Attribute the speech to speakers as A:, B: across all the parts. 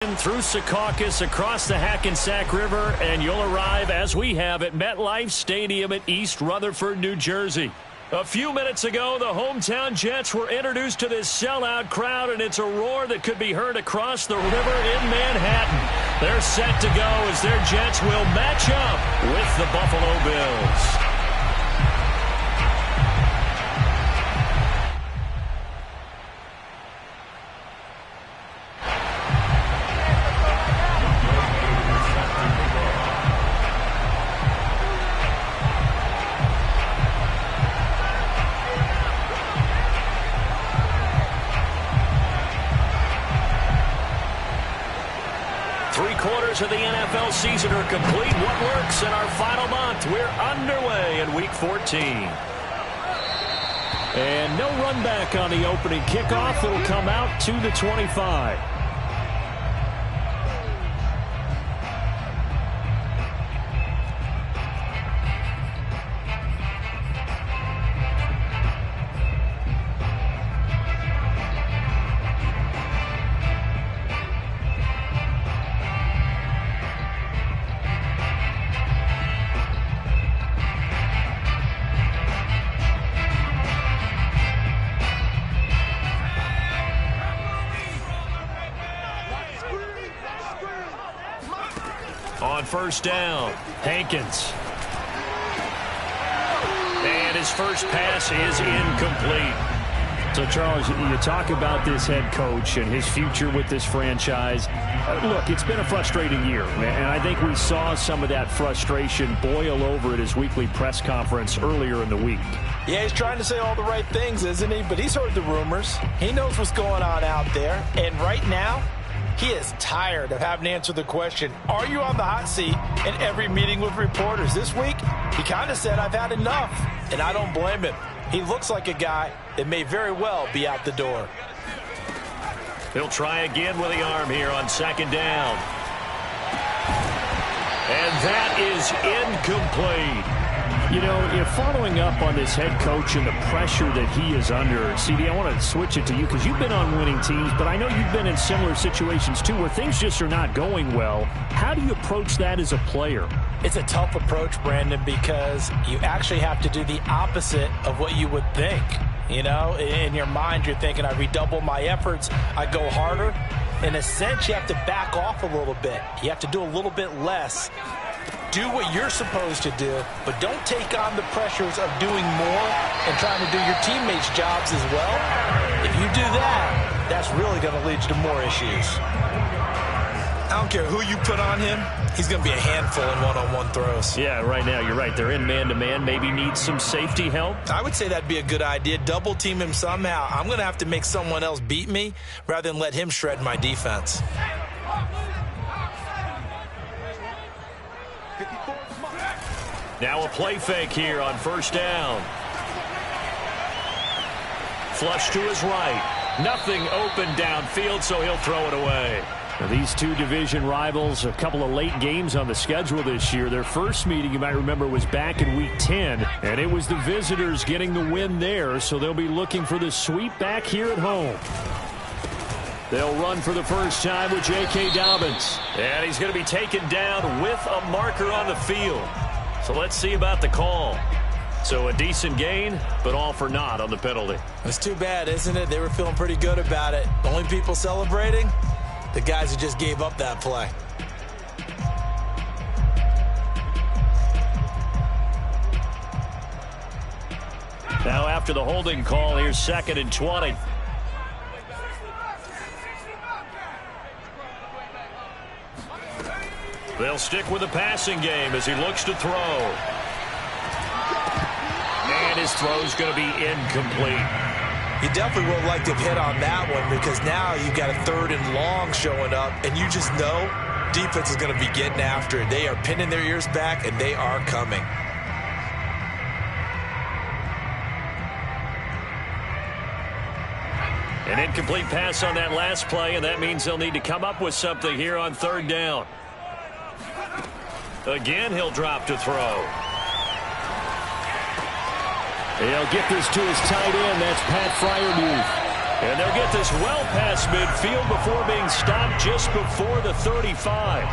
A: Through Secaucus, across the Hackensack River, and you'll arrive, as we have, at MetLife Stadium at East Rutherford, New Jersey. A few minutes ago, the hometown Jets were introduced to this sellout crowd, and it's a roar that could be heard across the river in Manhattan. They're set to go as their Jets will match up with the Buffalo Bills. Of the NFL season are complete. What works in our final month? We're underway in Week 14. And no run back on the opening kickoff. It'll come out to the 25. On first down, Hankins. And his first pass is incomplete. So, Charles, you talk about this head coach and his future with this franchise. Look, it's been a frustrating year, and I think we saw some of that frustration boil over at his weekly press conference earlier in the week.
B: Yeah, he's trying to say all the right things, isn't he? But he's heard the rumors. He knows what's going on out there. And right now, he is tired of having to answer the question, are you on the hot seat, in every meeting with reporters. This week, he kind of said, I've had enough, and I don't blame him. He looks like a guy that may very well be out the door.
A: He'll try again with the arm here on second down. And that is incomplete. You know, if following up on this head coach and the pressure that he is under, CD, I want to switch it to you because you've been on winning teams, but I know you've been in similar situations too where things just are not going well. How do you approach that as a player?
B: It's a tough approach, Brandon, because you actually have to do the opposite of what you would think. You know, in your mind, you're thinking, I redouble my efforts, I go harder. In a sense, you have to back off a little bit. You have to do a little bit less. Do what you're supposed to do, but don't take on the pressures of doing more and trying to do your teammates' jobs as well. If you do that, that's really going to lead you to more issues. I don't care who you put on him, he's going to be a handful in one-on-one throws.
A: Yeah, right now, you're right. They're in man-to-man, maybe need some safety help.
B: I would say that'd be a good idea. Double team him somehow. I'm going to have to make someone else beat me rather than let him shred my defense.
A: Now a play fake here on first down. Flush to his right. Nothing open downfield, so he'll throw it away. Now these two division rivals, a couple of late games on the schedule this year. Their first meeting, you might remember, was back in Week 10, and it was the visitors getting the win there, so they'll be looking for the sweep back here at home. They'll run for the first time with J.K. Dobbins. And he's going to be taken down with a marker on the field. So let's see about the call. So a decent gain, but all for naught on the penalty.
B: It's too bad, isn't it? They were feeling pretty good about it. The only people celebrating, the guys who just gave up that play.
A: Now after the holding call, here's 2nd and 20. They'll stick with the passing game as he looks to throw. And his throw's going to be incomplete.
B: You definitely would like to have hit on that one because now you've got a 3rd and long showing up, and you just know defense is going to be getting after it. They are pinning their ears back, and they are coming.
A: An incomplete pass on that last play, and that means they'll need to come up with something here on 3rd down. Again, he'll drop to throw. He'll get this to his tight end. That's Pat Freiermuth. And they'll get this well past midfield before being stopped just before the 35.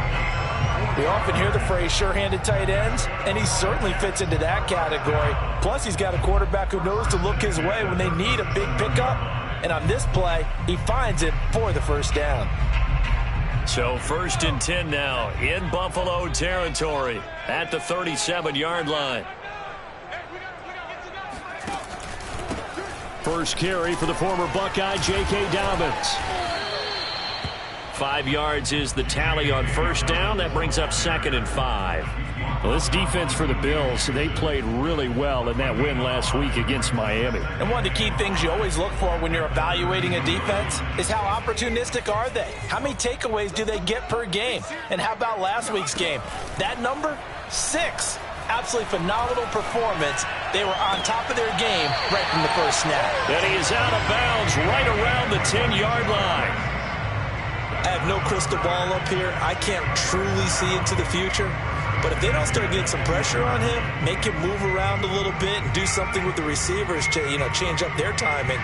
B: We often hear the phrase sure-handed tight ends, and he certainly fits into that category. Plus, he's got a quarterback who knows to look his way when they need a big pickup. And on this play, he finds it for the first down.
A: So 1st and 10 now in Buffalo territory at the 37-yard line. First carry for the former Buckeye, J.K. Dobbins. 5 yards is the tally on first down. That brings up 2nd and 5. Well, this defense for the Bills, they played really well in that win last week against Miami.
B: And one of the key things you always look for when you're evaluating a defense is how opportunistic are they? How many takeaways do they get per game? And how about last week's game? That number, 6. Absolutely phenomenal performance. They were on top of their game right from the first snap.
A: And he is out of bounds right around the 10-yard line.
B: I have no crystal ball up here. I can't truly see into the future. But if they don't start getting some pressure on him, make him move around a little bit and do something with the receivers, change up their timing,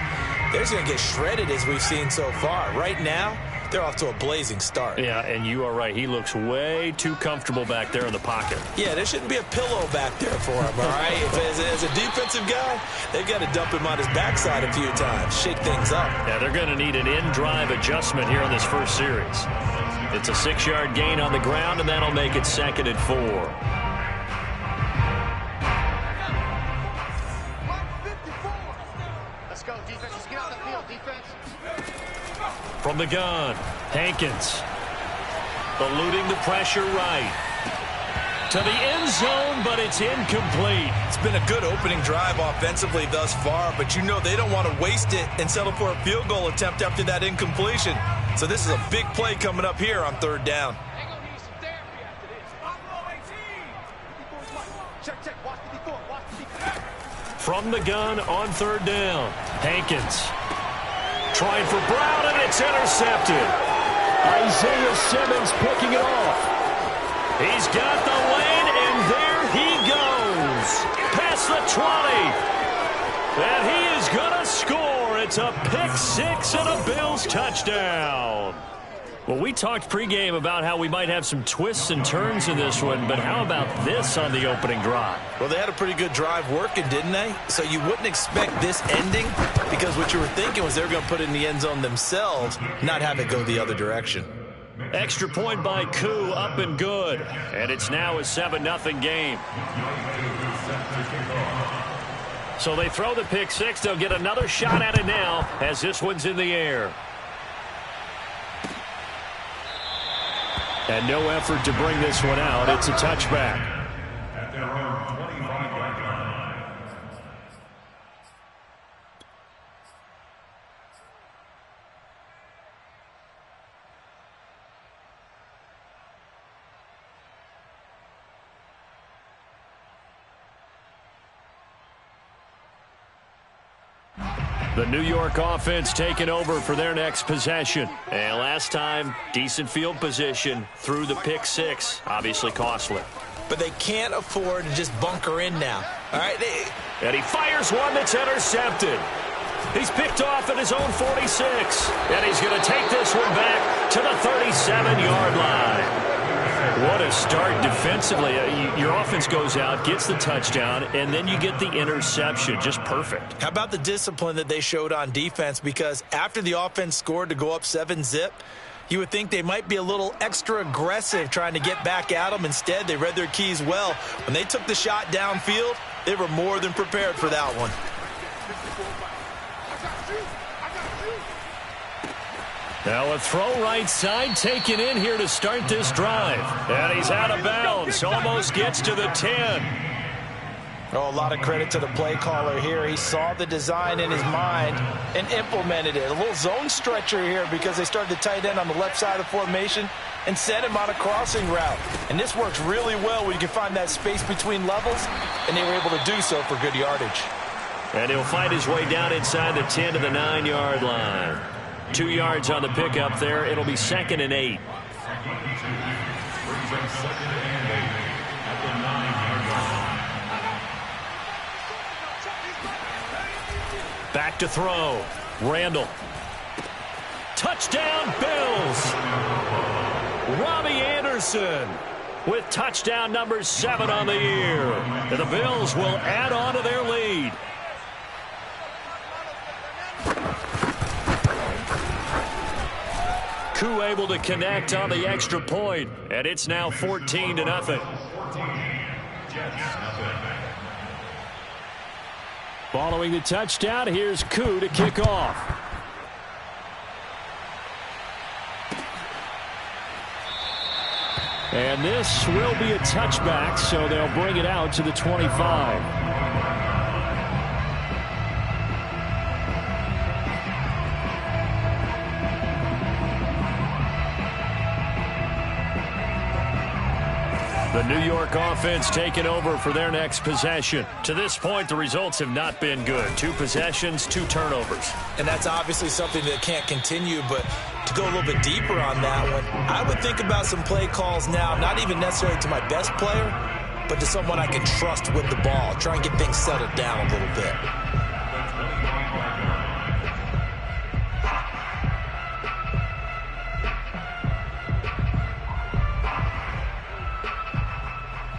B: they're just going to get shredded as we've seen so far. Right now, they're off to a blazing start.
A: Yeah, and you are right. He looks way too comfortable back there in the pocket.
B: Yeah, there shouldn't be a pillow back there for him, all right? As a defensive guy, they've got to dump him on his backside a few times, shake things up.
A: Yeah, they're going to need an in-drive adjustment here in this first series. It's a 6-yard gain on the ground, and that'll make it 2nd and 4.
C: Let's go, defense. Let's get out the field, defense.
A: From the gun, Hankins. Eluding the pressure right. To the end zone, but it's incomplete.
B: It's been a good opening drive offensively thus far, but you know they don't want to waste it and settle for a field goal attempt after that incompletion. So this is a big play coming up here on 3rd down.
A: From the gun on 3rd down, Hankins. Trying for Brown, and it's intercepted. Isaiah Simmons picking it off. He's got the lane, and there he goes. Past the 20. And he is going to score. It's a pick-6 and a Bills touchdown. Well, we talked pregame about how we might have some twists and turns in this one, but how about this on the opening drive?
B: Well, they had a pretty good drive working, didn't they? So you wouldn't expect this ending because what you were thinking was they were going to put it in the end zone themselves, not have it go the other direction.
A: Extra point by Koo, up and good. And it's now a 7-0 game. So they throw the pick-6. They'll get another shot at it now as this one's in the air. And no effort to bring this one out. It's a touchback. The New York offense taking over for their next possession. And last time, decent field position through the pick-6. Obviously costly.
B: But they can't afford to just bunker in now. All right?
A: And he fires one that's intercepted. He's picked off at his own 46. And he's going to take this one back to the 37-yard line. What a start defensively. Your offense goes out, gets the touchdown, and then you get the interception. Just perfect.
B: How about the discipline that they showed on defense? Because after the offense scored to go up 7-0, you would think they might be a little extra aggressive trying to get back at them. Instead, they read their keys well. When they took the shot downfield, they were more than prepared for that one.
A: Now a throw right side taken in here to start this drive. And he's out of bounds. Almost gets to the 10.
B: Oh, a lot of credit to the play caller here. He saw the design in his mind and implemented it. A little zone stretcher here because they started the tight end on the left side of the formation and sent him on a crossing route. And this works really well when you can find that space between levels, and they were able to do so for good yardage.
A: And he'll find his way down inside the 10 to the 9-yard line. 2 yards on the pickup there. It'll be 2nd and 8. Back to throw. Randall Touchdown, Bills. Robbie Anderson with touchdown number 7 on the year. And the Bills will add on to their lead. Koo able to connect on the extra point, and it's now 14-0. Following the touchdown, here's Koo to kick off. And this will be a touchback, so they'll bring it out to the 25. The New York offense taking over for their next possession. To this point, the results have not been good. 2 possessions, 2 turnovers.
B: And that's obviously something that can't continue, but to go a little bit deeper on that one, I would think about some play calls now, not even necessarily to my best player, but to someone I can trust with the ball. Try and get things settled down a little bit.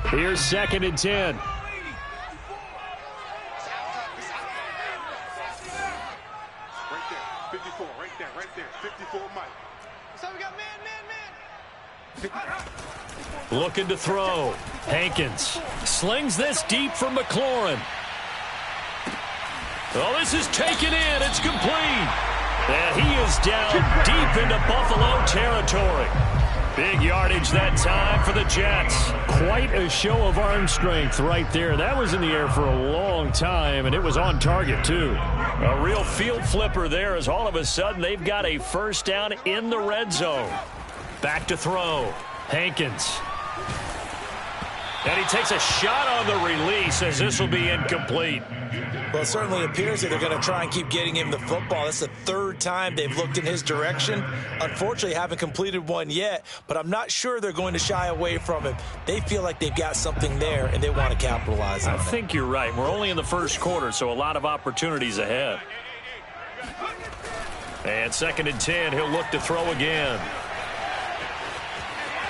A: Here's 2nd and 10.
C: Right there, 54, right there, 54 Mike. So we got man.
A: Looking to throw. Hankins slings this deep from McLaurin. Oh, this is taken in. It's complete. And he is down deep into Buffalo territory. Big yardage that time for the Jets. Quite a show of arm strength right there. That was in the air for a long time, and it was on target, too. A real field flipper there as all of a sudden they've got a first down in the red zone. Back to throw. Hankins. And he takes a shot on the release as this will be incomplete.
B: Well, it certainly appears that they're going to try and keep getting him the football. That's the 3rd time they've looked in his direction. Unfortunately, haven't completed one yet, but I'm not sure they're going to shy away from him. They feel like they've got something there, and they want to capitalize on it.
A: I think you're right. We're only in the first quarter, so a lot of opportunities ahead. And 2nd and 10, he'll look to throw again.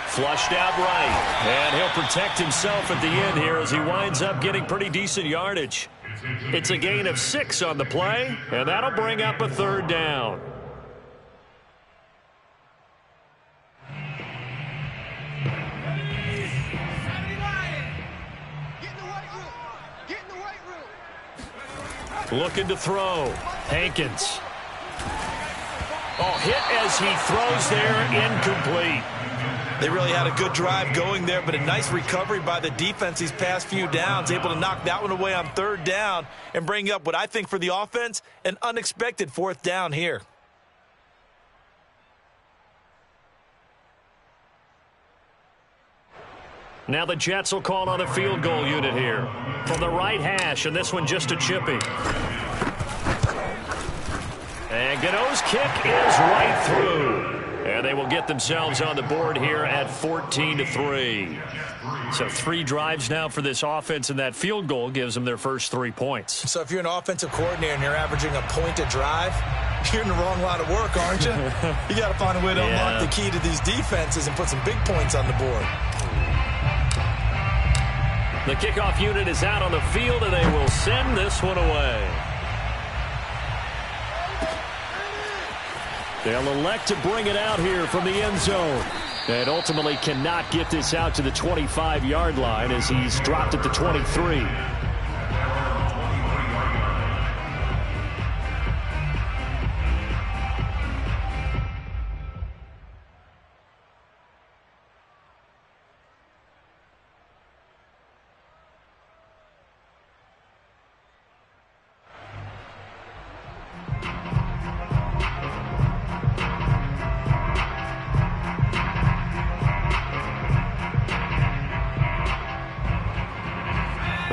A: Flushed out right, and he'll protect himself at the end here as he winds up getting pretty decent yardage. It's a gain of 6 on the play, and that'll bring up a 3rd down. Looking to throw. Hankins. Oh, hit as he throws there, incomplete.
B: They really had a good drive going there, but a nice recovery by the defense these past few downs, able to knock that one away on 3rd down and bring up what I think for the offense, an unexpected 4th down here.
A: Now the Jets will call on a field goal unit here from the right hash, and this one just a chippy. And Gano's kick is right through. And they will get themselves on the board here at 14-3. So 3 drives now for this offense, and that field goal gives them their first 3 points.
B: So if you're an offensive coordinator and you're averaging a point a drive, you're in the wrong line of work, aren't you? You got to find a way to unlock the key to these defenses and put some big points on the board.
A: The kickoff unit is out on the field, and they will send this one away. They'll elect to bring it out here from the end zone. And ultimately cannot get this out to the 25-yard line as he's dropped at the 23.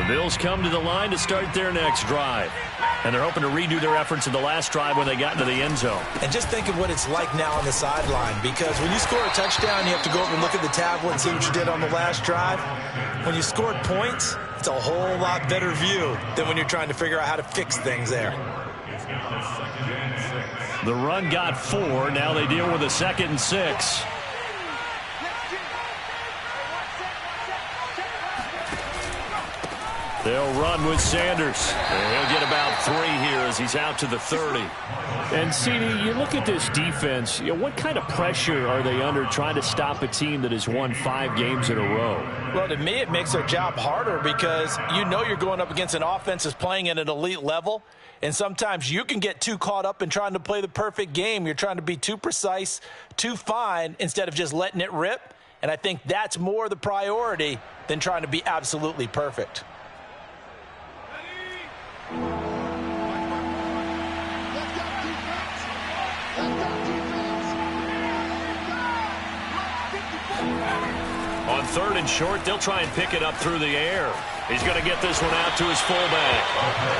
A: Bills come to the line to start their next drive. And they're hoping to redo their efforts in the last drive when they got into the end zone.
B: And just think of what it's like now on the sideline, because when you score a touchdown, you have to go over and look at the tablet and see what you did on the last drive. When you scored points, it's a whole lot better view than when you're trying to figure out how to fix things there.
A: The run got 4. Now they deal with a 2nd and 6. They'll run with Sanders. And he'll get about 3 here as he's out to the 30. And, CD, you look at this defense, what kind of pressure are they under trying to stop a team that has won 5 games in a row?
B: Well, to me, it makes their job harder because you know you're going up against an offense that's playing at an elite level. And sometimes you can get too caught up in trying to play the perfect game. You're trying to be too precise, too fine, instead of just letting it rip. And I think that's more the priority than trying to be absolutely perfect.
A: On 3rd and short, they'll try and pick it up through the air. He's going to get this one out to his fullback.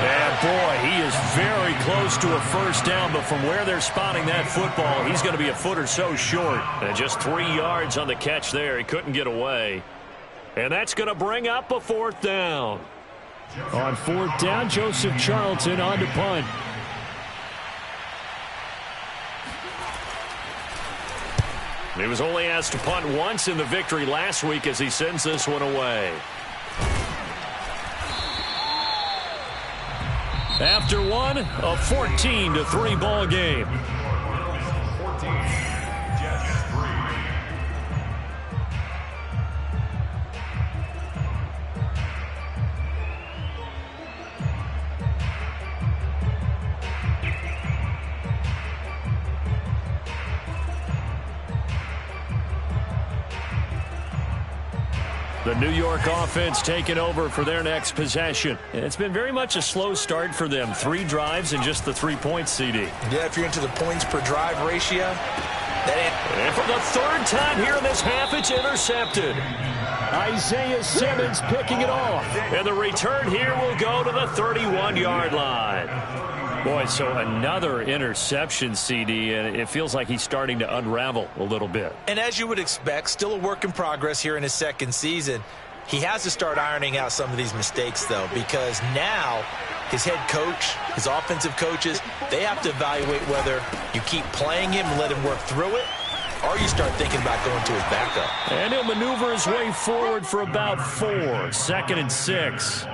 A: And, boy, he is very close to a first down, but from where they're spotting that football, he's going to be a foot or so short. And just 3 yards on the catch there. He couldn't get away. And that's going to bring up a 4th down. On 4th down, Joseph Charlton on to punt. He was only asked to punt once in the victory last week as he sends this one away. After one, a 14-3 ball game. The New York offense taking over for their next possession. And it's been very much a slow start for them. 3 drives and just the 3 points, CD.
B: Yeah, if you're into the points per drive ratio.
A: And for the 3rd time here in this half, it's intercepted. Isaiah Simmons picking it off. And the return here will go to the 31-yard line. Boy, so another interception, CD, and it feels like he's starting to unravel a little bit.
B: And as you would expect, still a work in progress here in his 2nd season. He has to start ironing out some of these mistakes, though, because now his head coach, his offensive coaches, they have to evaluate whether you keep playing him and let him work through it, or you start thinking about going to his backup.
A: And he'll maneuver his way forward for about 4. 2nd and 6.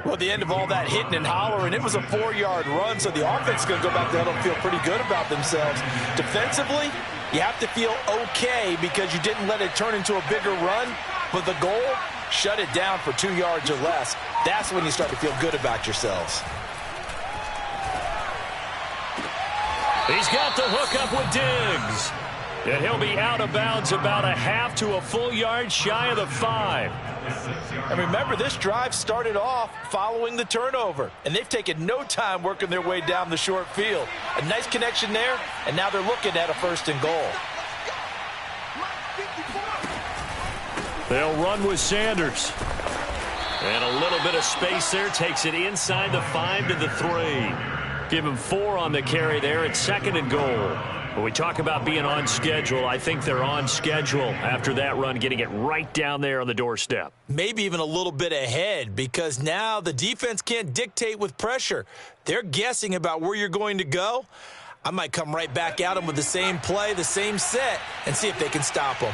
B: Well, at the end of all that hitting and hollering, it was a 4-yard run, so the offense is going to go back there and feel pretty good about themselves. Defensively, you have to feel okay because you didn't let it turn into a bigger run, but the goal, shut it down for 2 yards or less. That's when you start to feel good about yourselves.
A: He's got the hook up with Diggs. And he'll be out of bounds about a half to a full yard shy of the 5.
B: And remember, this drive started off following the turnover, and they've taken no time working their way down the short field. A nice connection there, and now they're looking at a 1st and goal.
A: They'll run with Sanders. And a little bit of space there, takes it inside the 5 to the 3. Give him 4 on the carry there at 2nd and goal. When we talk about being on schedule, I think they're on schedule after that run, getting it right down there on the doorstep.
B: Maybe even a little bit ahead, because now the defense can't dictate with pressure. They're guessing about where you're going to go. I might come right back at them with the same play, the same set, and see if they can stop them.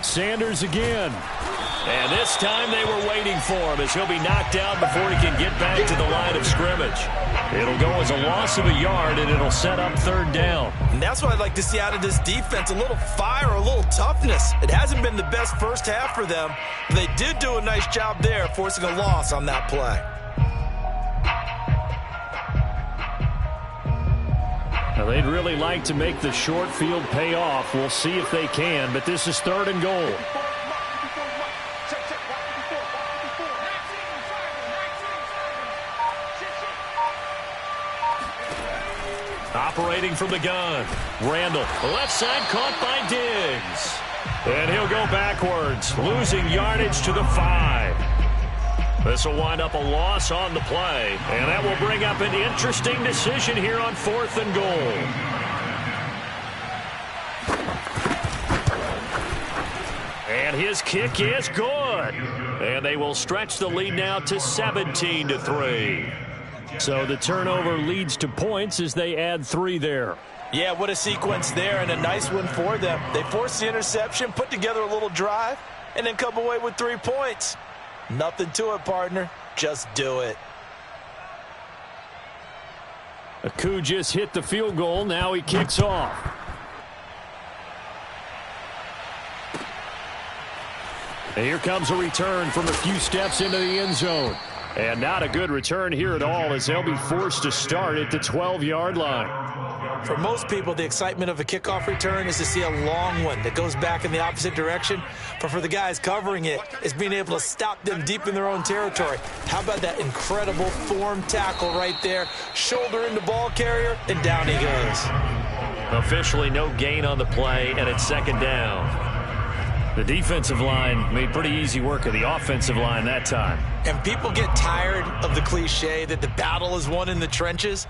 A: Sanders again. And this time they were waiting for him as he'll be knocked out before he can get back to the line of scrimmage. It'll go as a loss of a yard, and it'll set up 3rd down.
B: And that's what I'd like to see out of this defense, a little fire, a little toughness. It hasn't been the best first half for them, but they did do a nice job there forcing a loss on that play.
A: Now, they'd really like to make the short field pay off. We'll see if they can, but this is 3rd and goal. Operating from the gun. Randall, left side caught by Diggs. And he'll go backwards, losing yardage to the 5. This will wind up a loss on the play, and that will bring up an interesting decision here on 4th and goal. And his kick is good. And they will stretch the lead now to 17-3. So the turnover leads to points as they add 3 there.
B: Yeah, what a sequence there, and a nice one for them. They forced the interception, put together a little drive, and then come away with 3 points. Nothing to it, partner. Just do it.
A: Koo just hit the field goal. Now he kicks off. And here comes a return from a few steps into the end zone. And not a good return here at all as they'll be forced to start at the 12-yard line.
B: For most people, the excitement of a kickoff return is to see a long one that goes back in the opposite direction. But for the guys covering it, it's being able to stop them deep in their own territory. How about that incredible form tackle right there? Shoulder into ball carrier, and down he goes.
A: Officially no gain on the play, and it's second down. The defensive line made pretty easy work of the offensive line that time.
B: And people get tired of the cliche that the battle is won in the trenches.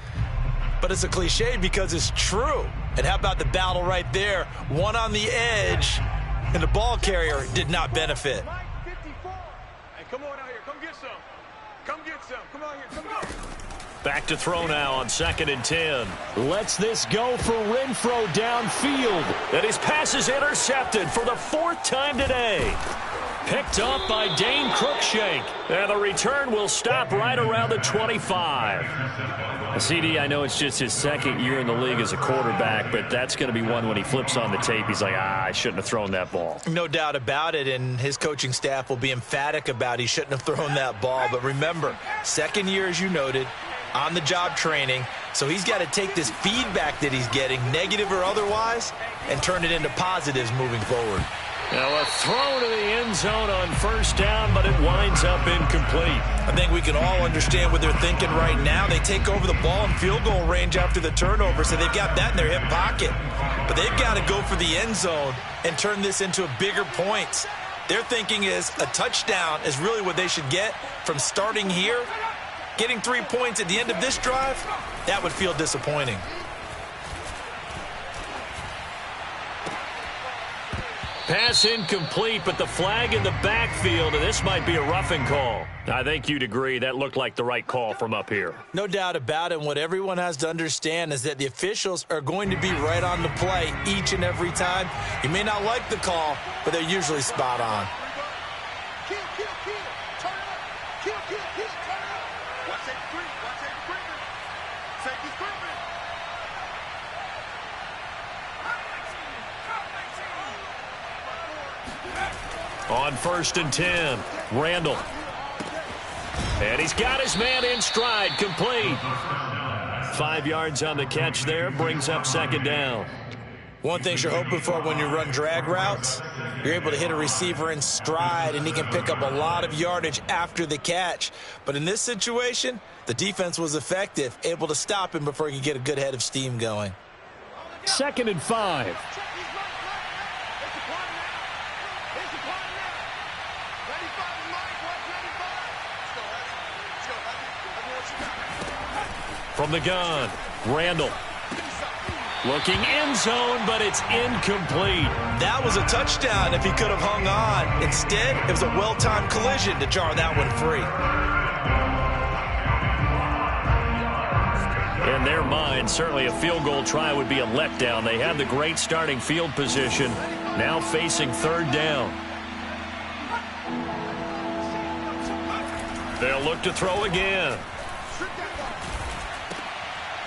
B: But it's a cliche because it's true. And how about the battle right there? One on the edge, and the ball carrier did not benefit.
C: Hey, come on out here. Come get some. Come get some. Come out here. Come on.
A: Back to throw now on 2nd and 10. Lets this go for Renfro downfield. And his pass is intercepted for the 4th time today. Picked up by Dane Cruikshank. And the return will stop right around the 25. CD, I know it's just his 2nd year in the league as a quarterback, but that's going to be one when he flips on the tape. He's like, I shouldn't have thrown that ball.
B: No doubt about it, and his coaching staff will be emphatic about he shouldn't have thrown that ball. But remember, 2nd year, as you noted, on-the-job training. So he's got to take this feedback that he's getting, negative or otherwise, and turn it into positives moving forward.
A: Now a throw to the end zone on 1st down, but it winds up incomplete.
B: I think we can all understand what they're thinking right now. They take over the ball in field goal range after the turnover, so they've got that in their hip pocket. But they've got to go for the end zone and turn this into bigger points. Their thinking is a touchdown is really what they should get from starting here. Getting 3 points at the end of this drive, that would feel disappointing.
A: Pass incomplete, but the flag in the backfield, and this might be a roughing call. I think you'd agree that looked like the right call from up here.
B: No doubt about it. What everyone has to understand is that the officials are going to be right on the play each and every time. You may not like the call, but they're usually spot on.
C: Kill, kill, kill. Turn it up. Kill, kill, kill. Turn it up. Watch that creep. Watch that creeping. Safety's creeping.
A: On 1st and 10, Randall. And he's got his man in stride, complete. 5 yards on the catch there, brings up 2nd down.
B: One thing you're hoping for when you run drag routes, you're able to hit a receiver in stride, and he can pick up a lot of yardage after the catch. But in this situation, the defense was effective, able to stop him before he could get a good head of steam going.
A: 2nd and 5. From the gun, Randall. Looking end zone, but it's incomplete.
B: That was a touchdown if he could have hung on. Instead, it was a well-timed collision to jar that one free.
A: In their mind, certainly a field goal try would be a letdown. They had the great starting field position, now facing 3rd down. They'll look to throw again.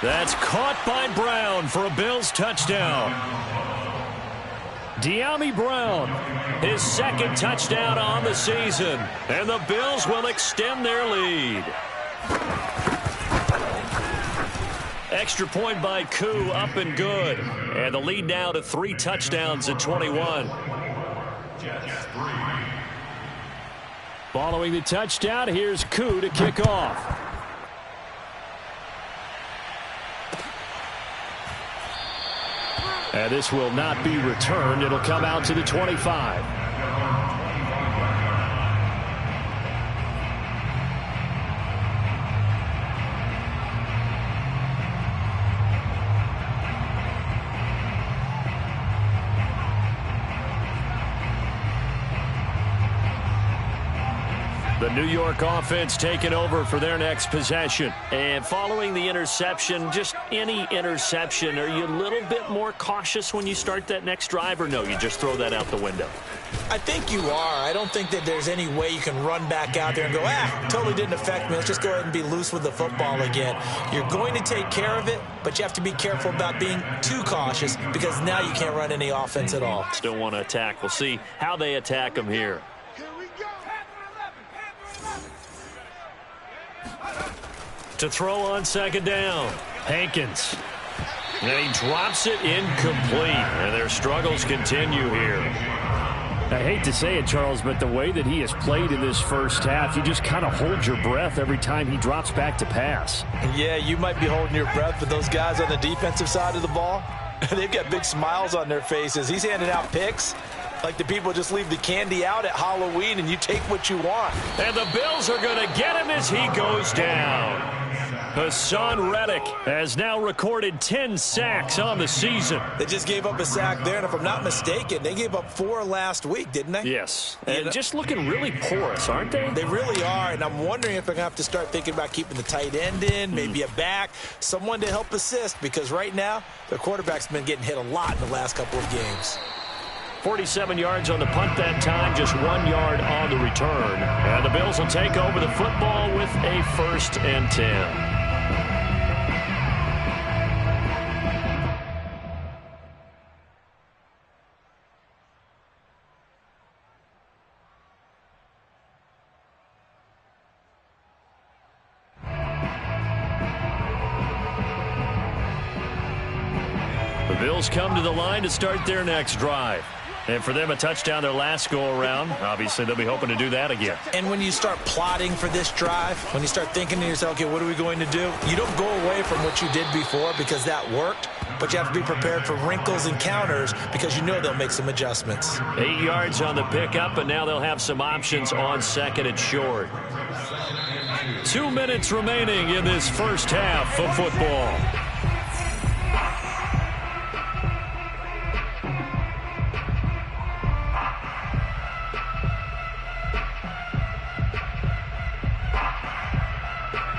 A: That's caught by Brown for a Bills touchdown. Dyami Brown, his 2nd touchdown on the season, and the Bills will extend their lead. Extra point by Koo, up and good. And the lead now to 3 touchdowns at 21. Following the touchdown, here's Koo to kick off. And this will not be returned. It'll come out to the 25. New York offense taking over for their next possession. And following the interception, just any interception, are you a little bit more cautious when you start that next drive, or no, you just throw that out the window?
B: I think you are. I don't think that there's any way you can run back out there and go, totally didn't affect me. Let's just go ahead and be loose with the football again. You're going to take care of it, but you have to be careful about being too cautious because now you can't run any offense at all.
A: Still want to attack. We'll see how they attack them here.
C: Here we go.
A: To throw on second down, Hankins. And he drops it incomplete. And their struggles continue here. I hate to say it, Charles, but the way that he has played in this first half, you just kind of hold your breath every time he drops back to pass.
B: Yeah, you might be holding your breath, but those guys on the defensive side of the ball, they've got big smiles on their faces. He's handing out picks like the people just leave the candy out at Halloween and you take what you want.
A: And the Bills are going to get him as he goes down. Hassan Reddick has now recorded 10 sacks on the season.
B: They just gave up a sack there, and if I'm not mistaken, they gave up 4 last week, didn't they?
A: Yes, and just looking really porous, aren't they?
B: They really are, and I'm wondering if they're going to have to start thinking about keeping the tight end in, maybe a back, someone to help assist, because right now, their quarterback's been getting hit a lot in the last couple of games.
A: 47 yards on the punt that time, just 1 yard on the return. And the Bills will take over the football with a 1st and 10. The Bills come to the line to start their next drive. And for them, a touchdown their last go-around. Obviously, they'll be hoping to do that again.
B: And when you start plotting for this drive, when you start thinking to yourself, okay, what are we going to do? You don't go away from what you did before because that worked, but you have to be prepared for wrinkles and counters because you know they'll make some adjustments.
A: 8 yards on the pickup, and now they'll have some options on second and short. 2 minutes remaining in this first half of football.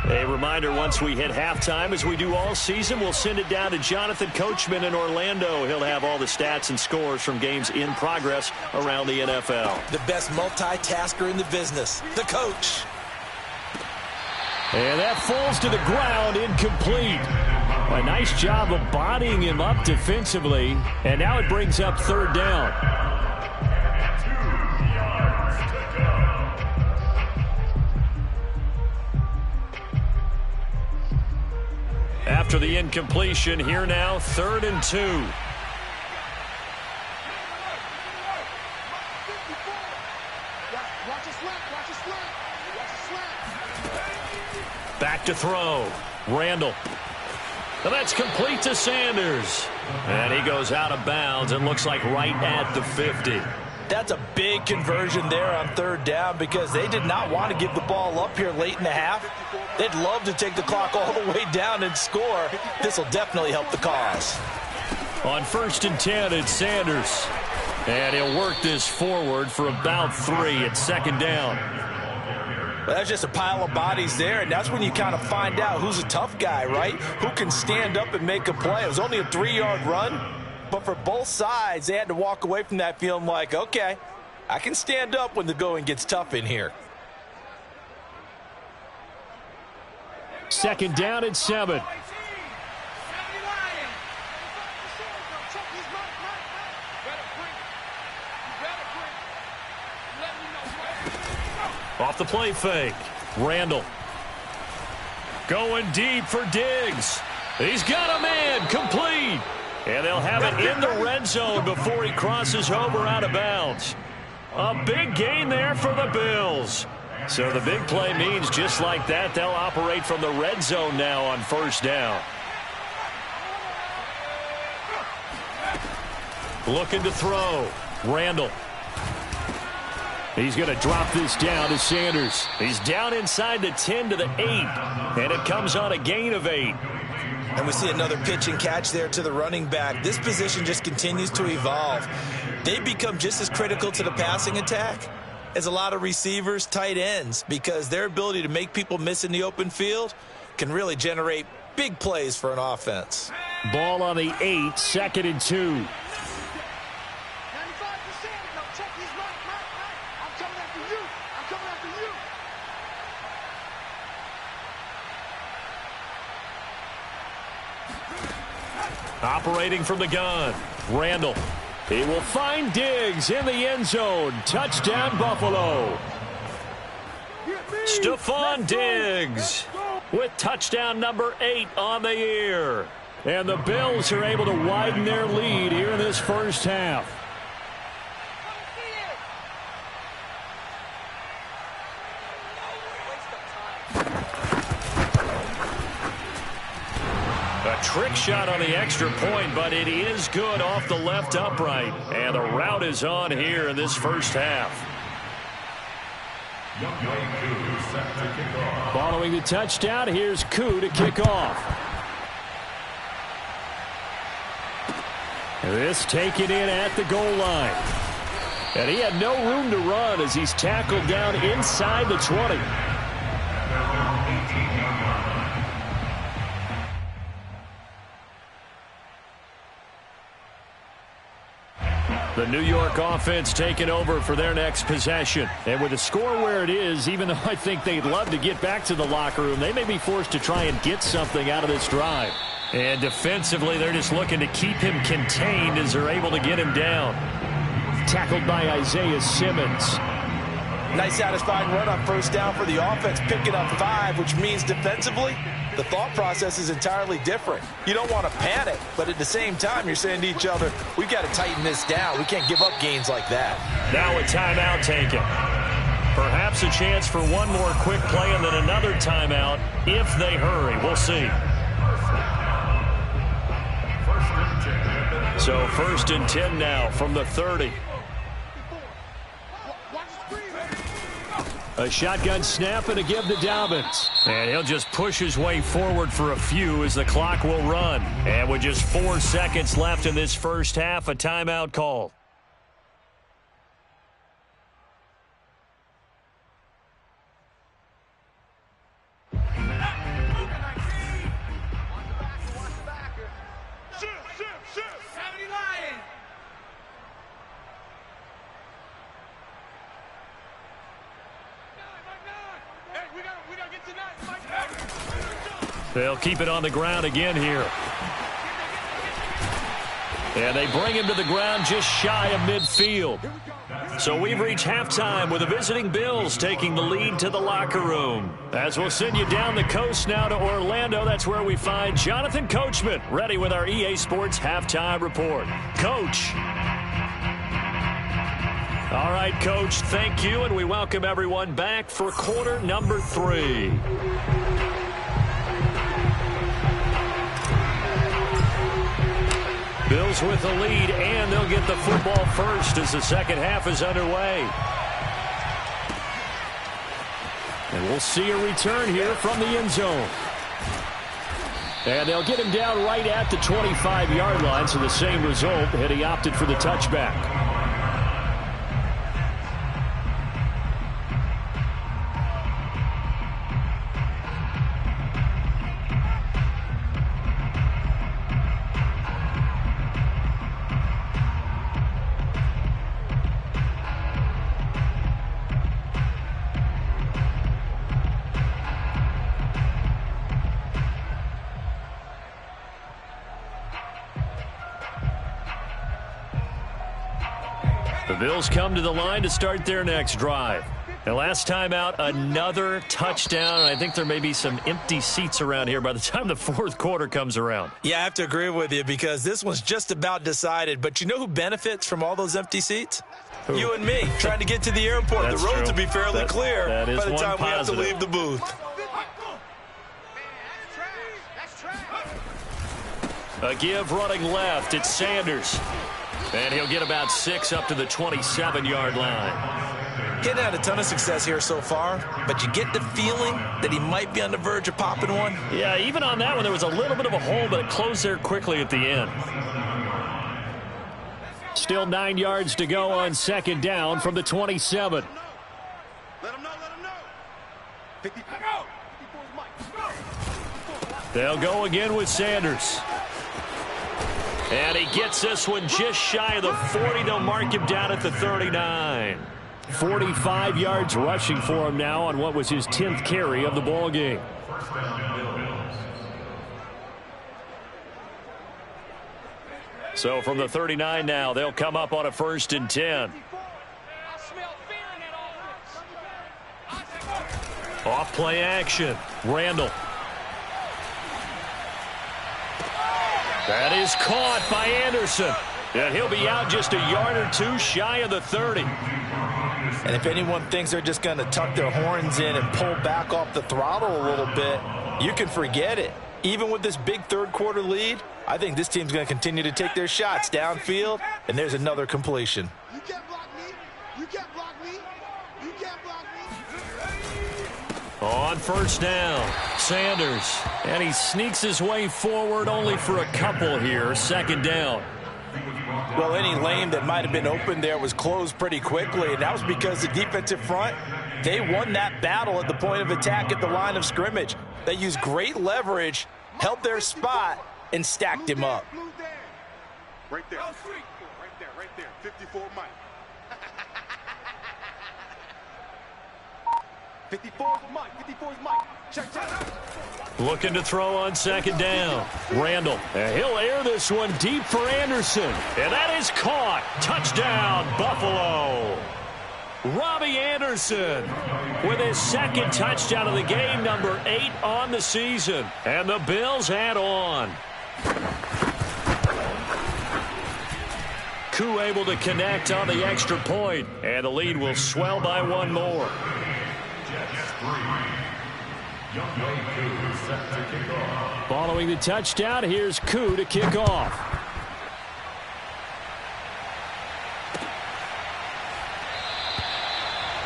A: A reminder, once we hit halftime, as we do all season, we'll send it down to Jonathan Coachman in Orlando. He'll have all the stats and scores from games in progress around the NFL.
B: The best multitasker in the business, the coach.
A: And that falls to the ground, incomplete. A nice job of bodying him up defensively. And now it brings up 3rd down. After the incompletion, here now, 3rd and 2. Back to throw. Randall. And that's complete to Sanders. And he goes out of bounds and looks like right at the 50.
B: That's a big conversion there on 3rd down because they did not want to give the ball up here late in the half. They'd love to take the clock all the way down and score. This will definitely help the cause.
A: On 1st and 10, it's Sanders. And he'll work this forward for about 3 at 2nd down.
B: Well, that's just a pile of bodies there, and that's when you kind of find out who's a tough guy, right? Who can stand up and make a play. It was only a 3-yard run, but for both sides, they had to walk away from that feeling like, okay, I can stand up when the going gets tough in here.
A: 2nd down and 7. Off the play fake. Randall. Going deep for Diggs. He's got a man. Complete. And they'll have it in the red zone before he crosses over out of bounds. A big gain there for the Bills. So the big play means just like that, they'll operate from the red zone now on 1st down. Looking to throw. Randall. He's going to drop this down to Sanders. He's down inside the 10 to the 8. And it comes on a gain of 8.
B: And we see another pitch and catch there to the running back. This position just continues to evolve. They become just as critical to the passing attack is a lot of receivers, tight ends, because their ability to make people miss in the open field can really generate big plays for an offense.
A: Ball on the 8, 2nd and 2.
C: 95%. Now check his mark. I'm coming after you. I'm coming after you.
A: Operating from the gun, Randall. He will find Diggs in the end zone. Touchdown, Buffalo. Stephon Diggs with touchdown number 8 on the year. And the Bills are able to widen their lead here in this first half. A trick shot on the extra point, but it is good off the left upright. And the route is on here in this first half. Following the touchdown, here's Koo to kick off. This taken in at the goal line. And he had no room to run as he's tackled down inside the 20. The New York offense taking over for their next possession. And with the score where it is, even though I think they'd love to get back to the locker room, they may be forced to try and get something out of this drive. And defensively, they're just looking to keep him contained as they're able to get him down. Tackled by Isaiah Simmons.
B: Nice satisfying run on first down for the offense, picking up 5, which means defensively, the thought process is entirely different. You don't want to panic, but at the same time, you're saying to each other, we've got to tighten this down. We can't give up gains like that.
A: Now a timeout taken. Perhaps a chance for one more quick play and then another timeout if they hurry. We'll see. So 1st and 10 now from the 30. A shotgun snap and a give to Dobbins. And he'll just push his way forward for a few as the clock will run. And with just 4 seconds left in this first half, a timeout called. They'll keep it on the ground again here. And they bring him to the ground just shy of midfield. So we've reached halftime with the visiting Bills taking the lead to the locker room. As we'll send you down the coast now to Orlando, that's where we find Jonathan Coachman ready with our EA Sports Halftime Report. Coach. All right, Coach, thank you, and we welcome everyone back for quarter number 3. Bills with the lead, and they'll get the football first as the second half is underway. And we'll see a return here from the end zone. And they'll get him down right at the 25-yard line, so the same result, and he opted for the touchback. The Bills come to the line to start their next drive. And last time out, another touchdown. I think there may be some empty seats around here by the time the fourth quarter comes around.
B: Yeah, I have to agree with you because this one's just about decided. But you know who benefits from all those empty seats? Who? You and me, trying to get to the airport.
A: That's
B: the roads
A: true.
B: will be fairly clear
A: by the time
B: we have to leave the booth.
A: A give running left. It's Sanders. And he'll get about 6 up to the 27-yard line.
B: Getting had a ton of success here so far, but you get the feeling that he might be on the verge of popping one.
A: Yeah, even on that one, there was a little bit of a hole, but it closed there quickly at the end. Still 9 yards to go on second down from the 27. They'll go again with Sanders. And he gets this one just shy of the 40. They'll mark him down at the 39. 45 yards rushing for him now on what was his 10th carry of the ball game. So from the 39 now, they'll come up on a 1st and 10. Off play action. Randall. That is caught by Anderson. And he'll be out just a yard or two shy of the 30.
B: And if anyone thinks they're just going to tuck their horns in and pull back off the throttle a little bit, you can forget it. Even with this big third-quarter lead, I think this team's going to continue to take their shots downfield, and there's another completion.
C: You can't block me. You can't block me. You can't block me.
A: On 1st down, Sanders. And he sneaks his way forward only for a couple here. 2nd down.
B: Well, any lane that might have been open there was closed pretty quickly, and that was because the defensive front, they won that battle at the point of attack at the line of scrimmage. They used great leverage, held their spot, and stacked him up.
C: Right there. Right there, right there. 54 Mike. 54 is Mike. 54 is Mike. Check.
A: Looking to throw on 2nd down. Randall. And he'll air this one deep for Anderson. And that is caught. Touchdown, Buffalo. Robbie Anderson with his 2nd touchdown of the game, number 8 on the season. And the Bills add on. Koo able to connect on the extra point. And the lead will swell by one more. Following the touchdown, here's Koo to kick off.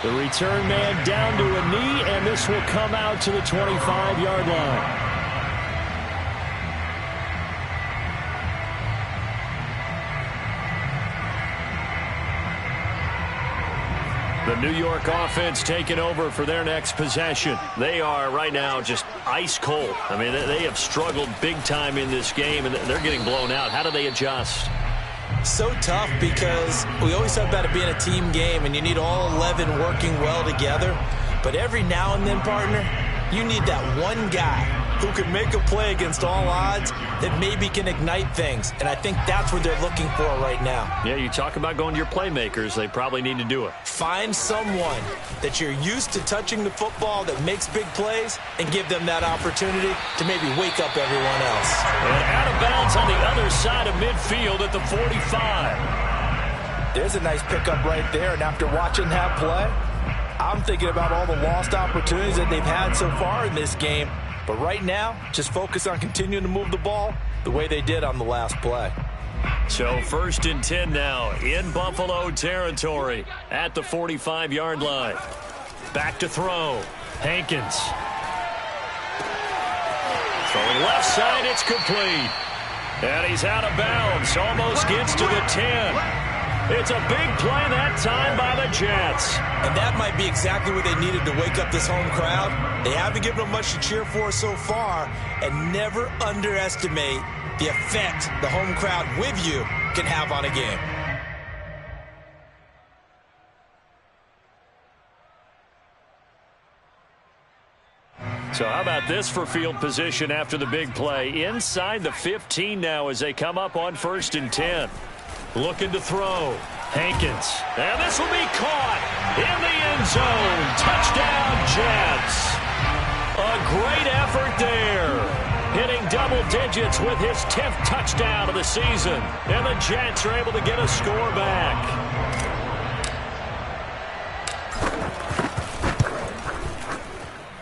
A: The return man down to a knee, and this will come out to the 25-yard line. The New York offense taking over for their next possession. They are right now just ice cold. I mean, they have struggled big time in this game, and they're getting blown out. How do they adjust?
B: So tough because we always talk about it being a team game, and you need all 11 working well together. But every now and then, partner, you need that one guy who can make a play against all odds that maybe can ignite things. And I think that's what they're looking for right now.
A: Yeah, you talk about going to your playmakers. They probably need to do it.
B: Find someone that you're used to touching the football that makes big plays and give them that opportunity to maybe wake up everyone else.
A: And out of bounds on the other side of midfield at the 45.
B: There's a nice pickup right there. And after watching that play, I'm thinking about all the lost opportunities that they've had so far in this game. But right now, just focus on continuing to move the ball the way they did on the last play.
A: So 1st and 10 now in Buffalo territory at the 45-yard line. Back to throw. Hankins. Throwing left side, it's complete. And he's out of bounds. Almost gets to the 10. It's a big play that time by the Jets.
B: And that might be exactly what they needed to wake up this home crowd. They haven't given them much to cheer for so far. And never underestimate the effect the home crowd with you can have on a game.
A: So how about this for field position after the big play? Inside the 15 now as they come up on 1st and 10. Looking to throw. Hankins. And this will be caught in the end zone. Touchdown, Jets. A great effort there. Hitting double digits with his 10th touchdown of the season. And the Jets are able to get a score back.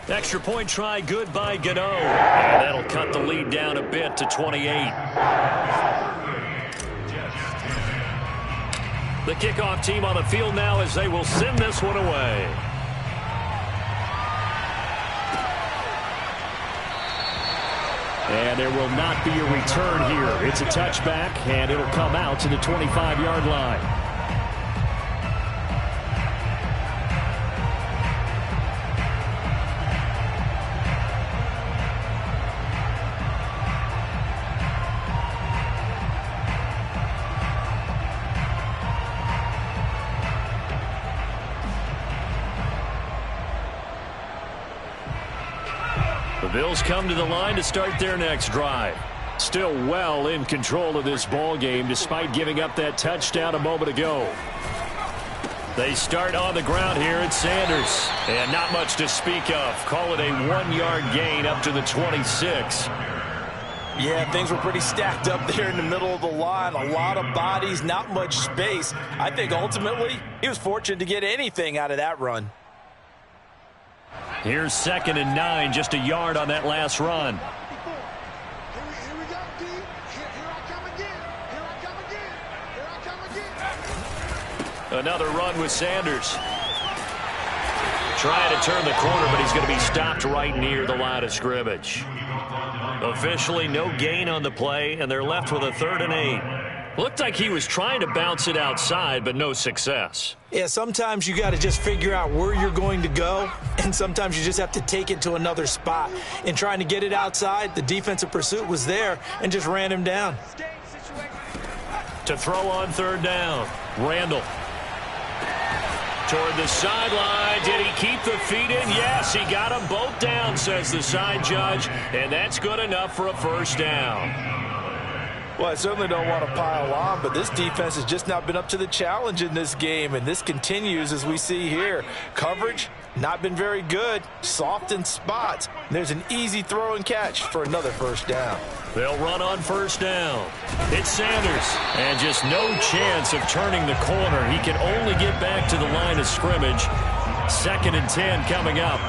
A: Extra point try good by Gano. And that'll cut the lead down a bit to 28. The kickoff team on the field now as they will send this one away. And there will not be a return here. It's a touchback, and it'll come out to the 25-yard line. The Bills come to the line to start their next drive. Still well in control of this ball game despite giving up that touchdown a moment ago. They start on the ground here at Sanders. And not much to speak of. Call it a 1-yard gain up to the 26.
B: Yeah, things were pretty stacked up there in the middle of the line. A lot of bodies, not much space. I think ultimately he was fortunate to get anything out of that run.
A: Here's 2nd and 9, just a yard on that last run.
C: Here we go, D. Here I come again. Here I come again. Here I come again.
A: Another run with Sanders. Trying to turn the corner, but he's going to be stopped right near the line of scrimmage. Officially no gain on the play, and they're left with a 3rd and 8. Looked like he was trying to bounce it outside, but no success.
B: Yeah, sometimes you got to just figure out where you're going to go, and sometimes you just have to take it to another spot. In trying to get it outside, the defensive pursuit was there and just ran him down.
A: To throw on 3rd down, Randall. Toward the sideline. Did he keep the feet in? Yes, he got them both down, says the side judge, and that's good enough for a 1st down.
B: Well, I certainly don't want to pile on, but this defense has just not been up to the challenge in this game, and this continues as we see here. Coverage, not been very good, soft in spots. There's an easy throw and catch for another 1st down.
A: They'll run on 1st down. It's Sanders, and just no chance of turning the corner. He can only get back to the line of scrimmage. 2nd and 10 coming up.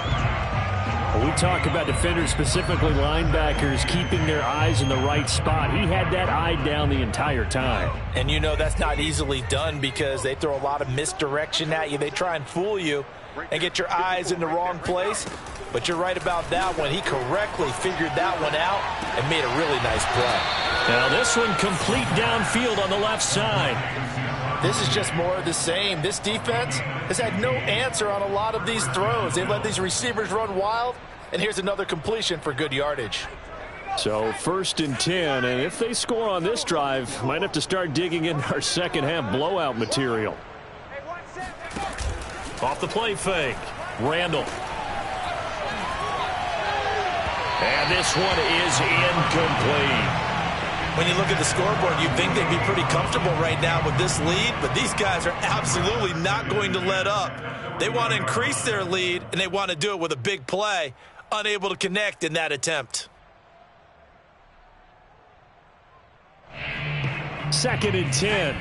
A: We talk about defenders, specifically linebackers, keeping their eyes in the right spot. He had that eye down the entire time.
B: And you know that's not easily done because they throw a lot of misdirection at you. They try and fool you and get your eyes in the wrong place. But you're right about that one. He correctly figured that one out and made a really nice play.
A: Now this one complete downfield on the left side.
B: This is just more of the same. This defense has had no answer on a lot of these throws. They let these receivers run wild, and here's another completion for good yardage.
A: So 1st and 10, and if they score on this drive, might have to start digging in our second half blowout material. Off the play fake, Randall. And this one is incomplete.
B: When you look at the scoreboard, you'd think they'd be pretty comfortable right now with this lead, but these guys are absolutely not going to let up. They want to increase their lead, and they want to do it with a big play, unable to connect in that attempt.
A: 2nd and 10.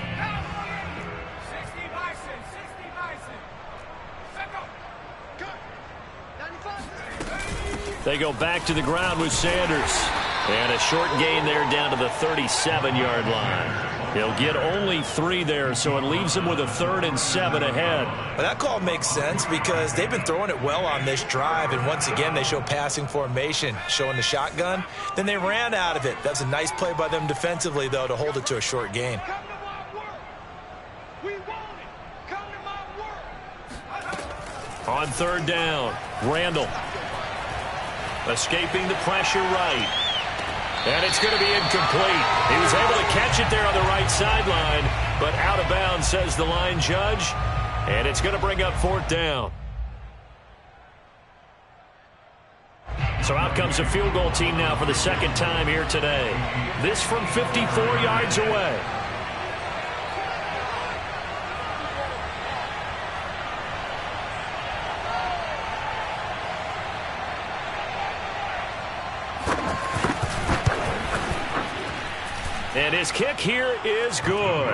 A: They go back to the ground with Sanders. And a short gain there down to the 37-yard line. He'll get only 3 there, so it leaves him with a 3rd and 7 ahead.
B: Well, that call makes sense because they've been throwing it well on this drive, and once again they show passing formation, showing the shotgun. Then they ran out of it. That's a nice play by them defensively, though, to hold it to a short gain.
A: On 3rd down, Randall. Escaping the pressure right. And it's going to be incomplete. He was able to catch it there on the right sideline, but out of bounds, says the line judge. And it's going to bring up 4th down. So out comes a field goal team now for the 2nd time here today. This from 54 yards away. And his kick here is good.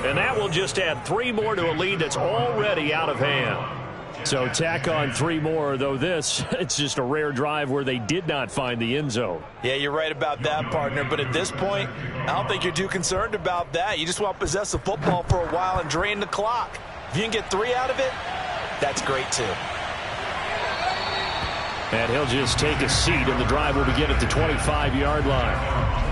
A: And that will just add 3 more to a lead that's already out of hand. So tack on 3 more, though this, it's just a rare drive where they did not find the end zone.
B: Yeah, you're right about that, partner. But at this point, I don't think you're too concerned about that. You just want to possess the football for a while and drain the clock. If you can get 3 out of it, that's great too.
A: And he'll just take a seat, and the drive will begin at the 25-yard line.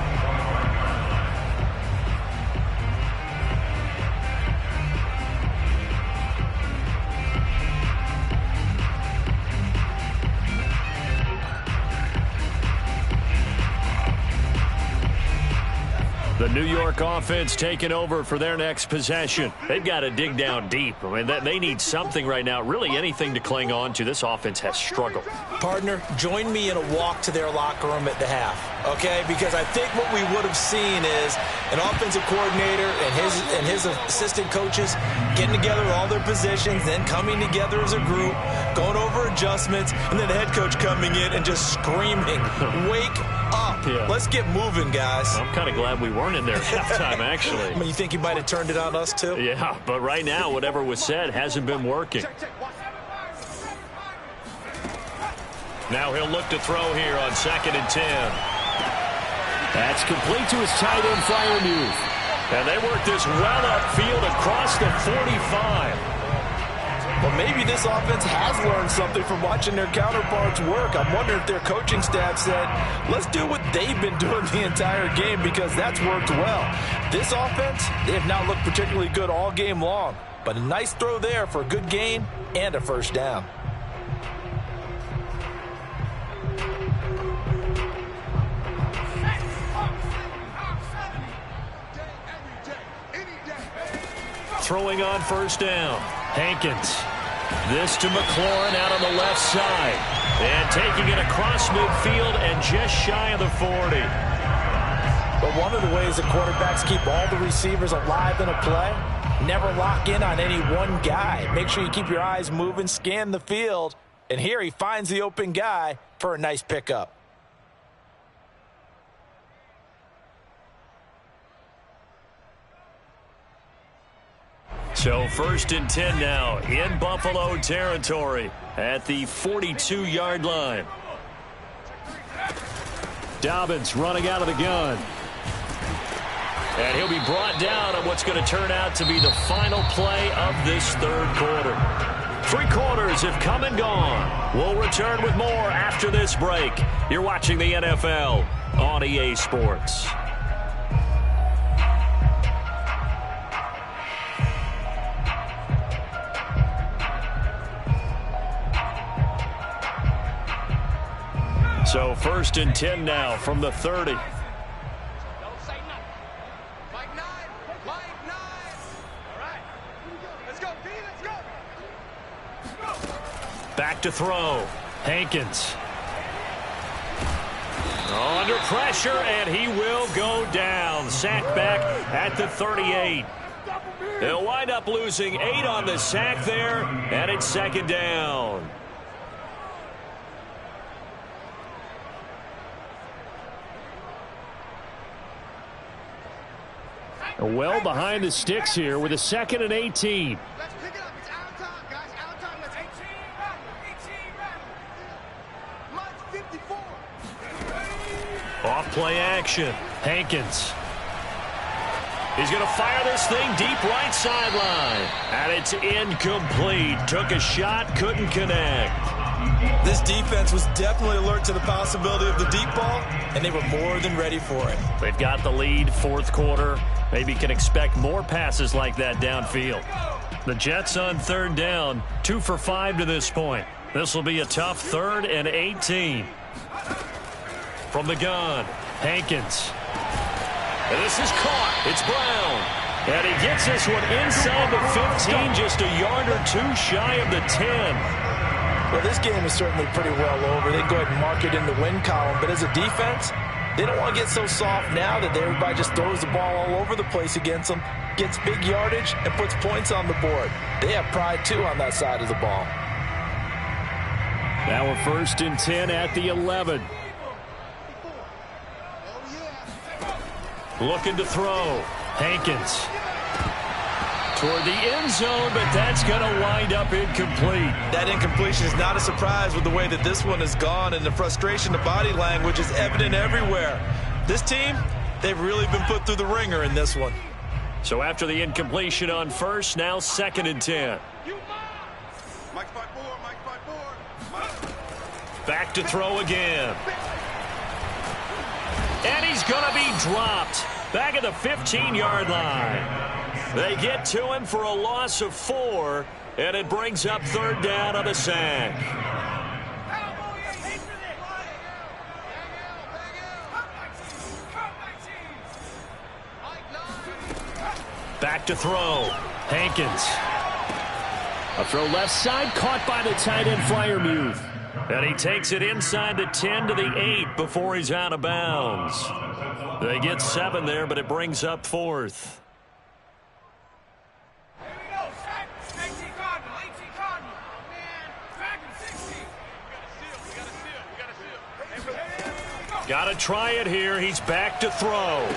A: The New York offense taking over for their next possession. They've got to dig down deep. I mean, they need something right now, really anything to cling on to. This offense has struggled.
B: Partner, join me in a walk to their locker room at the half, okay? Because I think what we would have seen is an offensive coordinator and his assistant coaches getting together with all their positions, then coming together as a group, going over adjustments, and then the head coach coming in and just screaming, "Wake up. Yeah. Let's get moving, guys."
A: I'm kind of glad we weren't in there at halftime, actually.
B: I mean, you think he might have turned it on us, too?
A: Yeah, but right now, whatever was said hasn't been working. Now he'll look to throw here on 2nd and 10. That's complete to his tight end, Freiermuth. And they work this well upfield across the 45.
B: Well, maybe this offense has learned something from watching their counterparts work. I'm wondering if their coaching staff said, let's do what they've been doing the entire game, because that's worked well. This offense, they have not looked particularly good all game long, but a nice throw there for a good gain and a first down.
A: Throwing on first down. Hankins. This to McLaurin out on the left side. And taking it across midfield and just shy of the 40.
B: But one of the ways the quarterbacks keep all the receivers alive in a play, never lock in on any one guy. Make sure you keep your eyes moving, scan the field. And here he finds the open guy for a nice pickup.
A: So 1st and 10 now in Buffalo territory at the 42-yard line. Dobbins running out of the gun. And he'll be brought down on what's going to turn out to be the final play of this 3rd quarter. 3 quarters have come and gone. We'll return with more after this break. You're watching the NFL on EA Sports. So 1st and 10 now from the 30.
C: Don't say nothing. Like 9. Like 9. All right. Let's go, B. Let's go.
A: Back to throw. Hankins. Under pressure, and he will go down. Sacked back at the 38. They'll wind up losing 8 on the sack there, and it's 2nd down. Well behind the sticks here with a 2nd and 18.
C: Let's pick it up. It's out of time, guys. Out of time. Let's 18 run. 54.
A: Off play action. Hankins. He's going to fire this thing deep right sideline. And it's incomplete. Took a shot, couldn't connect.
B: This defense was definitely alert to the possibility of the deep ball, and they were more than ready for it.
A: They've got the lead, 4th quarter. Maybe can expect more passes like that downfield. The Jets on 3rd down, 2 for 5 to this point. This will be a tough 3rd and 18. From the gun, Hankins. And this is caught. It's Brown. And he gets this one inside the 15, just a yard or 2 shy of the 10.
B: Well, this game is certainly pretty well over. They can go ahead and mark it in the win column. But as a defense, they don't want to get so soft now that everybody just throws the ball all over the place against them, gets big yardage, and puts points on the board. They have pride, too, on that side of the ball.
A: Now a 1st and 10 at the 11. Looking to throw. Hankins. Toward the end zone, but that's going to wind up incomplete.
B: That incompletion is not a surprise with the way that this one has gone, and the frustration, the body language is evident everywhere. This team, they've really been put through the ringer in this one.
A: So after the incompletion on 1st, now 2nd and 10.
C: Mike 5-4, Mike 5-4.
A: Back to throw again. And he's going to be dropped. Back at the 15-yard line. They get to him for a loss of 4, and it brings up 3rd down on a sack. back to throw. Hankins. A throw left side, caught by the tight end Freiermuth. And he takes it inside the 10 to the 8 before he's out of bounds. They get 7 there, but it brings up 4th. Got to try it here. He's back to throw.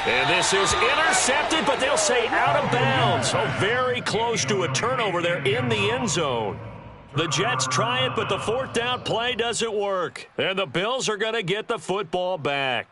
A: And this is intercepted, but they'll say out of bounds. So very close to a turnover there in the end zone. The Jets try it, but the 4th down play doesn't work. And the Bills are going to get the football back.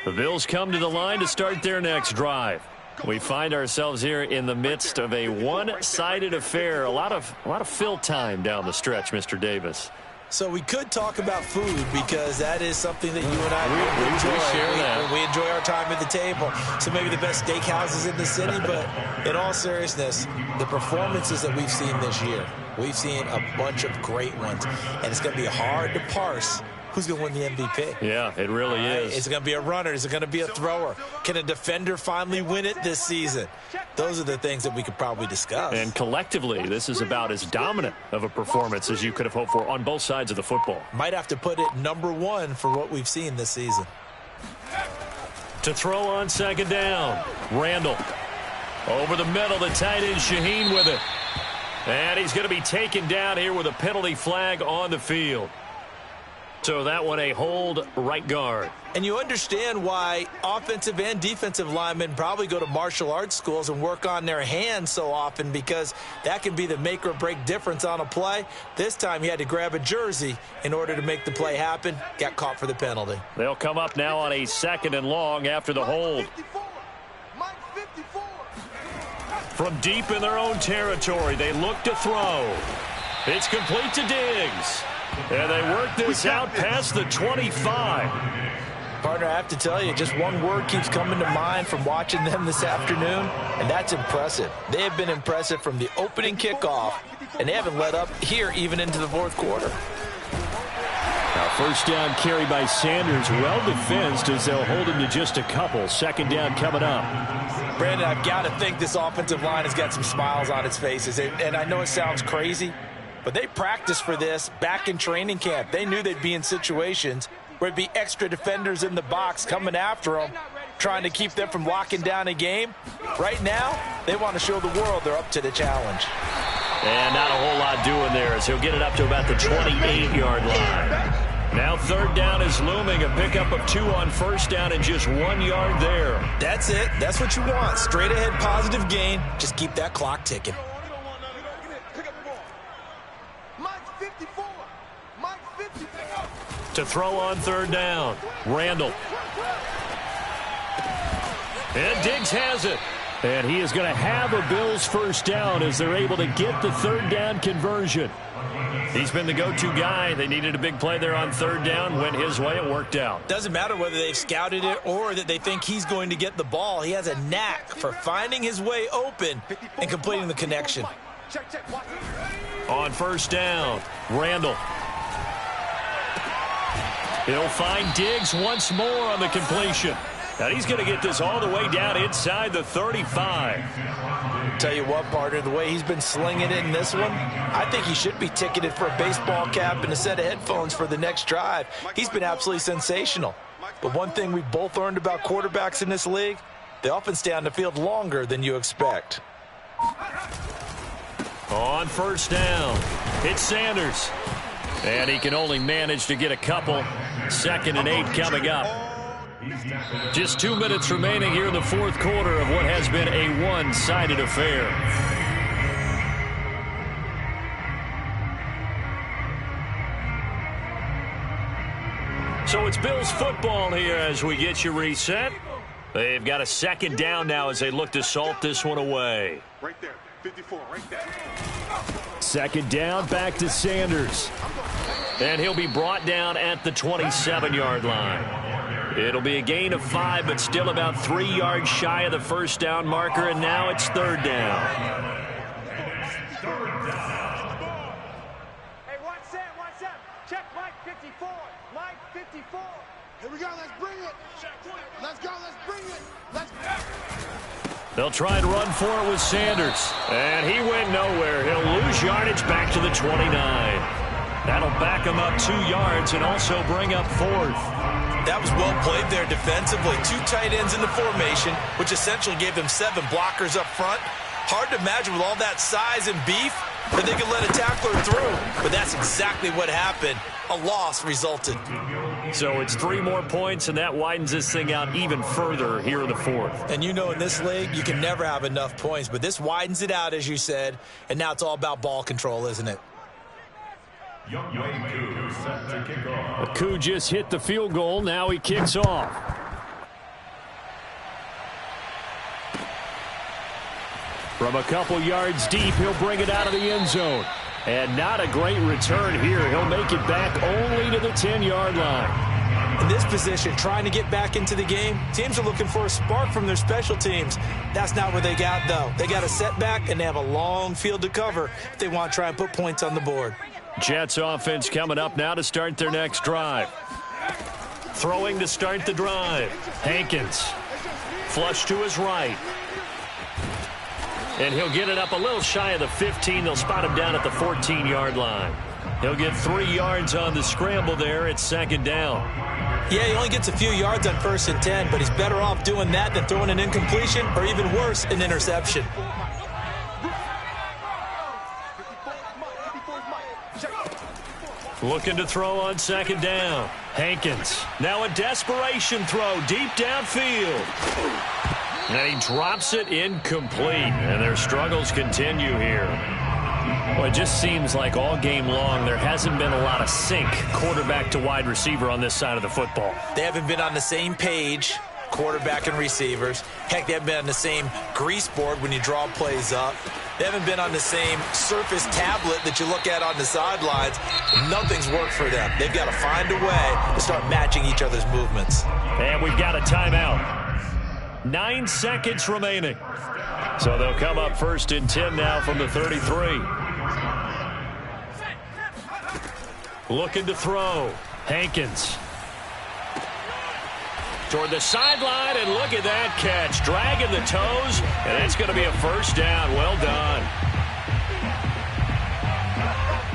A: The Bills come to the line to start their next drive. We find ourselves here in the midst of a one-sided affair. A lot of fill time down the stretch, Mr. Davis.
B: So we could talk about food because that is something that you and I enjoy.
A: We share that.
B: We enjoy our time at the table. So maybe the best steakhouses in the city, but in all seriousness, the performances that we've seen this year, we've seen a bunch of great ones, and it's going to be hard to parse who's going to win the MVP.
A: Yeah, it really is.
B: Is it going to be a runner? Is it going to be a thrower? Can a defender finally win it this season? Those are the things that we could probably discuss.
A: And collectively, this is about as dominant of a performance as you could have hoped for on both sides of the football.
B: Might have to put it #1 for what we've seen this season.
A: To throw on 2nd down, Randall. Over the middle, the tight end Shaheen with it. And he's going to be taken down here with a penalty flag on the field. So that one a hold right guard.
B: And you understand why offensive and defensive linemen probably go to martial arts schools and work on their hands so often, because that can be the make or break difference on a play. This time he had to grab a jersey in order to make the play happen. Got caught for the penalty.
A: They'll come up now on a 2nd and long after the hold. From deep in their own territory, they look to throw. It's complete to Diggs. And they work this out past the 25.
B: Partner, I have to tell you, just one word keeps coming to mind from watching them this afternoon, and that's impressive. They have been impressive from the opening kickoff, and they haven't let up here even into the 4th quarter.
A: Now, 1st down carry by Sanders, well defensed as they'll hold him to just a couple. 2nd down coming up.
B: Brandon, I've got to think this offensive line has got some smiles on its faces, and I know it sounds crazy, but they practiced for this back in training camp. They knew they'd be in situations where it'd be extra defenders in the box coming after them, trying to keep them from locking down a game. Right now, they want to show the world they're up to the challenge.
A: And not a whole lot doing there as he'll get it up to about the 28-yard line. Now 3rd down is looming, a pickup of 2 on 1st down and just 1 yard there.
B: That's it. That's what you want. Straight ahead positive gain. Just keep that clock ticking.
A: To throw on 3rd down, Randall. And Diggs has it. And he is going to have a Bills 1st down as they're able to get the 3rd down conversion. He's been the go-to guy. They needed a big play there on 3rd down. Went his way. It worked out.
B: Doesn't matter whether they've scouted it or that they think he's going to get the ball. He has a knack for finding his way open and completing the connection.
A: On 1st down, Randall. He'll find Diggs once more on the completion. Now he's going to get this all the way down inside the 35.
B: Tell you what, partner, the way he's been slinging it in this one, I think he should be ticketed for a baseball cap and a set of headphones for the next drive. He's been absolutely sensational. But one thing we've both learned about quarterbacks in this league, they often stay on the field longer than you expect.
A: On 1st down, it's Sanders. And he can only manage to get a couple. 2nd and 8 coming up. Just 2 minutes remaining here in the 4th quarter of what has been a one-sided affair. So it's Bills football here as we get you reset. They've got a 2nd down now as they look to salt this one away.
C: Right there, 54, right there.
A: 2nd down, back to Sanders. And he'll be brought down at the 27-yard line. It'll be a gain of 5, but still about 3 yards shy of the 1st down marker, and now it's 3rd down.
D: Hey, watch that. Check Mike 54. Mike 54.
C: Here we go. Let's bring it. Let's go. Let's bring it. Let's.
A: They'll try and run for it with Sanders. And he went nowhere. He'll lose yardage back to the 29. That'll back him up 2 yards and also bring up 4th.
B: That was well played there defensively. 2 tight ends in the formation, which essentially gave them 7 blockers up front. Hard to imagine with all that size and beef that they could let a tackler through. But that's exactly what happened. A loss resulted.
A: So it's 3 more points, and that widens this thing out even further here in the 4th.
B: And you know in this league, you can never have enough points. But this widens it out, as you said. And now it's all about ball control, isn't it?
A: Aku just hit the field goal. Now he kicks off. From a couple yards deep, he'll bring it out of the end zone. And not a great return here. He'll make it back only to the 10-yard line.
B: In this position, trying to get back into the game, teams are looking for a spark from their special teams. That's not what they got, though. They got a setback, and they have a long field to cover if they want to try and put points on the board.
A: Jets offense coming up now to start their next drive. Throwing to start the drive. Hankins. Flush to his right. And he'll get it up a little shy of the 15. They'll spot him down at the 14-yard line. He'll get 3 yards on the scramble there. It's 2nd down.
B: Yeah, he only gets a few yards on 1st and 10, but he's better off doing that than throwing an incompletion or even worse, an interception.
A: Looking to throw on 2nd down. Hankins. Now a desperation throw deep downfield. And he drops it incomplete. And their struggles continue here. Well, it just seems like all game long there hasn't been a lot of sync quarterback to wide receiver on this side of the football.
B: They haven't been on the same page, quarterback and receivers. Heck, they haven't been on the same grease board when you draw plays up. They haven't been on the same surface tablet that you look at on the sidelines. Nothing's worked for them. They've got to find a way to start matching each other's movements.
A: And we've got a timeout. 9 seconds remaining. So they'll come up 1st and 10 now from the 33. Looking to throw. Hankins. Toward the sideline, and look at that catch. Dragging the toes, and that's going to be a 1st down. Well done.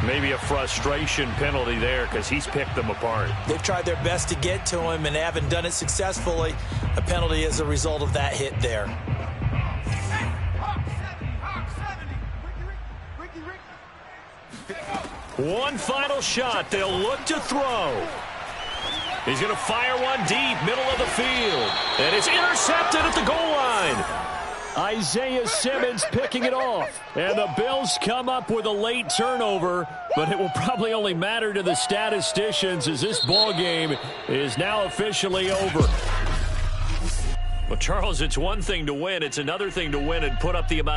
A: Maybe a frustration penalty there because he's picked them apart.
B: They've tried their best to get to him and haven't done it successfully. A penalty as a result of that hit there.
A: One final shot. They'll look to throw. He's going to fire one deep, middle of the field. And it's intercepted at the goal line. Isaiah Simmons picking it off. And the Bills come up with a late turnover, but it will probably only matter to the statisticians as this ball game is now officially over. Well, Charles, it's one thing to win. It's another thing to win and put up the amount of